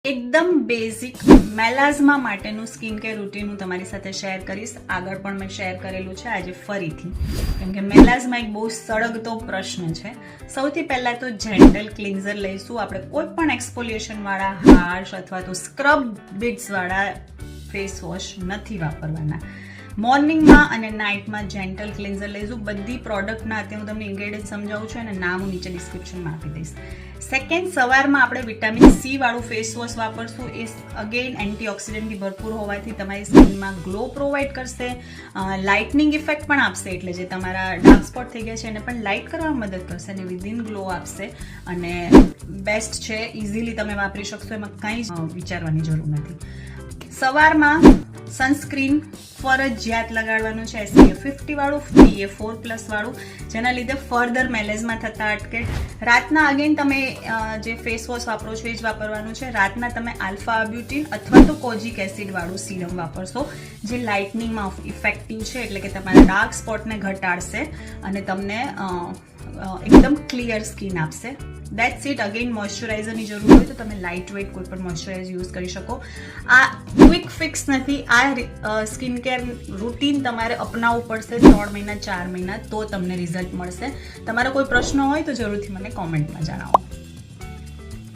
એકદમ basic melasma માટેનું skin care routine હું તમારી સાથે શેર કરીશ. આગળ પણ મેં શેર કરેલું છે, આજે ફરીથી, કેમ કે મેલાઝમા એક બહુ સળગતો પ્રશ્ન છે. સૌથી પહેલાં તો જેન્ટલ ક્લિન્ઝર લઈશું. આપણે કોઈ પણ એક્સફોલિએશનવાળા હાર્શ અથવા તો સ્ક્રબ બીટ્સવાળા ફેસ વોશ નથી વાપરવાના. મોર્નિંગમાં અને નાઇટમાં જેન્ટલ ક્લિન્ઝર લઈશું. બધી પ્રોડક્ટના અત્યારે હું તમને ઇન્ગ્રેડિયન્ટ સમજાવું છું અને નામ હું નીચે ડિસ્ક્રિપ્શનમાં આપી દઈશ. સેકન્ડ, સવારમાં આપણે વિટામિન સી વાળું ફેસ વોશ વાપરશું. એ અગેન એન્ટીઓક્સિડન્ટથી ભરપૂર હોવાથી તમારી સ્કિનમાં ગ્લો પ્રોવાઈડ કરશે, લાઇટનિંગ ઇફેક્ટ પણ આપશે, એટલે જે તમારા ડાર્ક સ્પોટ થઈ ગયા છે એને પણ લાઇટ કરવામાં મદદ કરશે અને વિધિન ગ્લો આપશે. અને બેસ્ટ છે, ઇઝીલી તમે વાપરી શકશો, એમાં કંઈ જ વિચારવાની જરૂર નથી. સવારમાં સનસ્ક્રીન ફરજિયાત લગાડવાનું છે, SPF 50 વાળું, PA4+ વાળું, જેના લીધે ફર્ધર મેલેઝમા થતા અટકે. રાતના અગેન તમે જે ફેસ વોશ વાપરો છો એ જ વાપરવાનું છે. રાતના તમે આલ્ફા બ્યુટીન અથવા તો કોજિક એસિડ વાળું સીરમ વાપરશો, જે લાઇટનિંગમાં ઇફેક્ટિવ છે, એટલે કે તમારા ડાર્ક સ્પોટને ઘટાડશે અને તમને એકદમ ક્લિયર સ્કિન આપશે. That's it. અગેન મોઇશ્ચરાઇઝરની જરૂર હોય તો તમે લાઇટ વેઇટ કોઈ પણ મોઇશ્ચરાઇઝર યુઝ કરી શકો. આ ક્વિક ફિક્સ નથી. આ સ્કિન કેર રૂટીન તમારે અપનાવવું પડશે 3 મહિના 4 મહિના, તો તમને રિઝલ્ટ મળશે. તમારો કોઈ પ્રશ્ન હોય તો જરૂરથી મને કોમેન્ટમાં જણાવો.